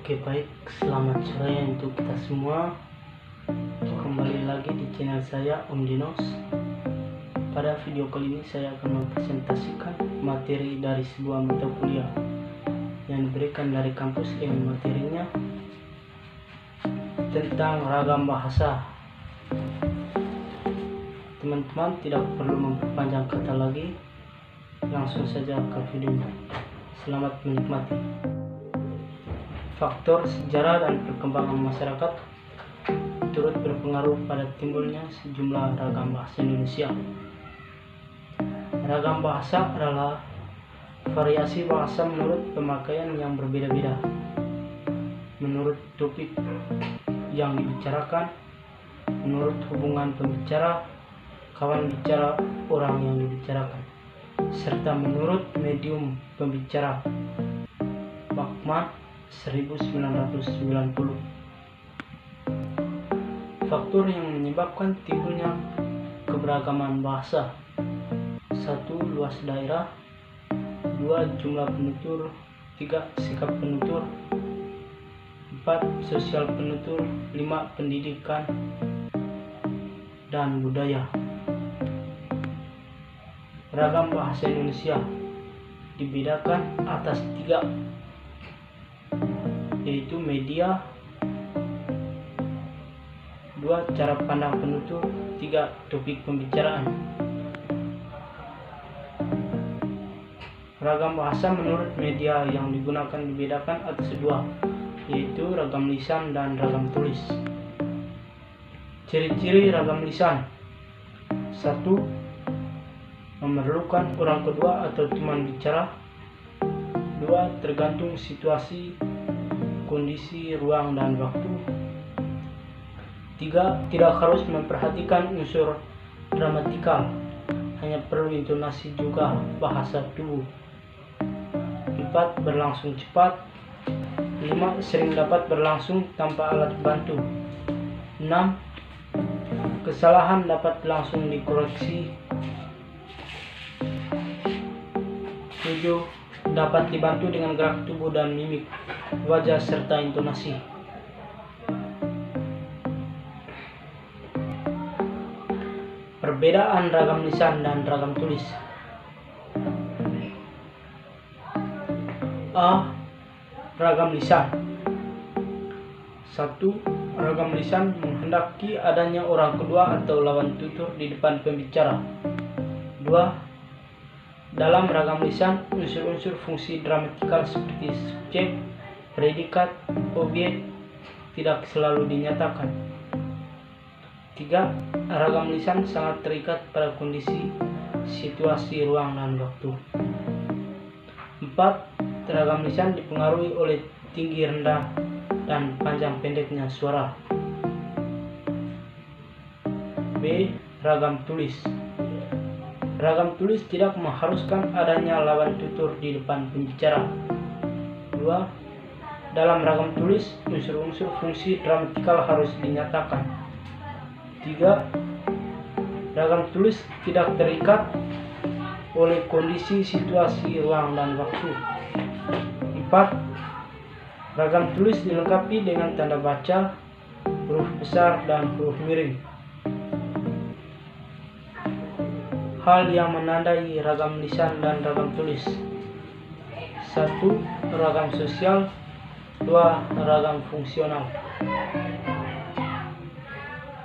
Oke, baik, selamat sore untuk kita semua. Kembali lagi di channel saya, Om Dinos. Pada video kali ini saya akan mempresentasikan materi dari sebuah mata kuliah yang diberikan dari kampus dengan materinya tentang ragam bahasa. Teman-teman tidak perlu memperpanjang kata lagi, langsung saja ke videonya. Selamat menikmati. Faktor sejarah dan perkembangan masyarakat turut berpengaruh pada timbulnya sejumlah ragam bahasa Indonesia. Ragam bahasa adalah variasi bahasa menurut pemakaian yang berbeda-beda, menurut topik yang dibicarakan, menurut hubungan pembicara, kawan bicara orang yang dibicarakan, serta menurut medium pembicara. Bachmann 1990. Faktor yang menyebabkan timbulnya keberagaman bahasa: 1. Luas daerah, 2. Jumlah penutur, 3. Sikap penutur, 4. Sosial penutur, 5. Pendidikan dan budaya. Ragam bahasa Indonesia dibedakan atas 3, yaitu media, 2. Cara pandang penutur, 3. Topik pembicaraan. Ragam bahasa menurut media yang digunakan dibedakan atas 2, yaitu ragam lisan dan ragam tulis. Ciri-ciri ragam lisan: 1. Memerlukan orang kedua atau teman bicara. 2. Tergantung situasi, kondisi, ruang, dan waktu. 3. Tidak harus memperhatikan unsur gramatikal, hanya perlu intonasi juga bahasa tubuh. 4. Berlangsung cepat. 5. Sering dapat berlangsung tanpa alat bantu. 6. Kesalahan dapat langsung dikoreksi. 7. Dapat dibantu dengan gerak tubuh dan mimik wajah serta intonasi. Perbedaan ragam lisan dan ragam tulis. A. Ragam lisan. 1. Ragam lisan menghendaki adanya orang kedua atau lawan tutur di depan pembicara. 2. Dalam ragam lisan, unsur-unsur fungsi gramatikal seperti subjek, predikat, objek tidak selalu dinyatakan. 3. Ragam lisan sangat terikat pada kondisi, situasi, ruang, dan waktu. 4. Ragam lisan dipengaruhi oleh tinggi rendah dan panjang pendeknya suara. B. Ragam tulis. Ragam tulis tidak mengharuskan adanya lawan tutur di depan pembicara. 2. Dalam ragam tulis, unsur-unsur fungsi gramatikal harus dinyatakan. 3. Ragam tulis tidak terikat oleh kondisi, situasi, ruang, dan waktu. 4. Ragam tulis dilengkapi dengan tanda baca, huruf besar, dan huruf miring. Hal yang menandai ragam lisan dan ragam tulis: 1. Ragam sosial. 2. Ragam fungsional.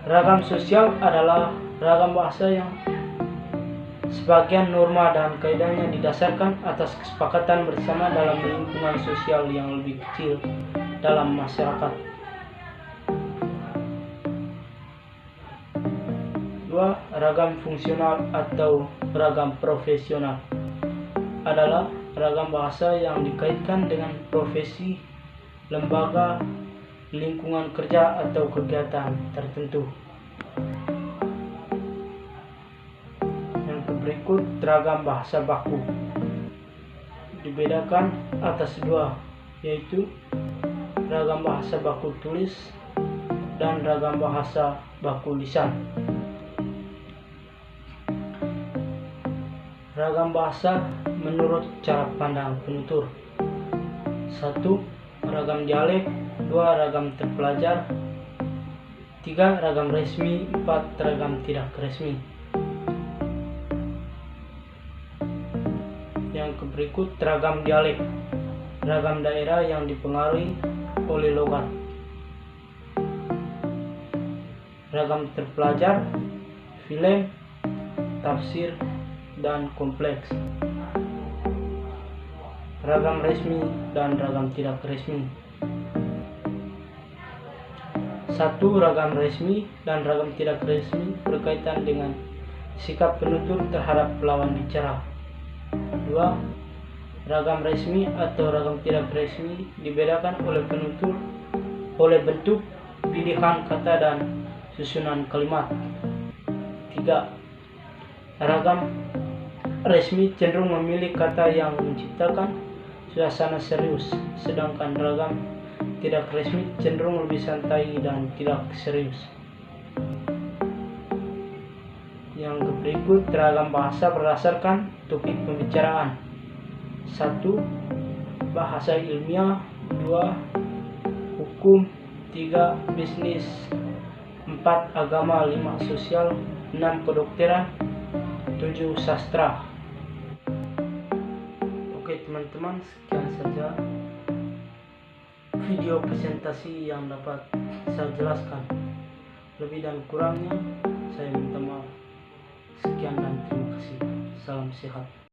Ragam sosial adalah ragam bahasa yang sebagian norma dan kaidahnya didasarkan atas kesepakatan bersama dalam lingkungan sosial yang lebih kecil dalam masyarakat. 2. Ragam fungsional atau ragam profesional adalah ragam bahasa yang dikaitkan dengan profesi, lembaga, lingkungan kerja, atau kegiatan tertentu. Yang berikut ragam bahasa baku dibedakan atas 2, yaitu ragam bahasa baku tulis dan ragam bahasa baku lisan. Ragam bahasa menurut cara pandang penutur: 1. ragam dialek. 2. Ragam terpelajar. 3. Ragam resmi. 4. Ragam tidak resmi. Yang berikut ragam dialek. Ragam daerah yang dipengaruhi oleh logat. Ragam terpelajar, film, tafsir, dan kompleks. Ragam resmi dan ragam tidak resmi. 1. Ragam resmi dan ragam tidak resmi berkaitan dengan sikap penutur terhadap lawan bicara. 2. Ragam resmi atau ragam tidak resmi dibedakan oleh penutur oleh bentuk, pilihan kata, dan susunan kalimat. 3. Ragam resmi cenderung memilih kata yang menciptakan suasana serius, sedangkan ragam tidak resmi cenderung lebih santai dan tidak serius. Yang berikut ragam bahasa berdasarkan topik pembicaraan. 1. Bahasa ilmiah. 2. Hukum. 3. Bisnis. 4. Agama. 5. Sosial. 6. Kedokteran. 7. Sastra. Oke teman-teman, sekian saja video presentasi yang dapat saya jelaskan. Lebih dan kurangnya saya minta maaf. Sekian dan terima kasih. Salam sehat.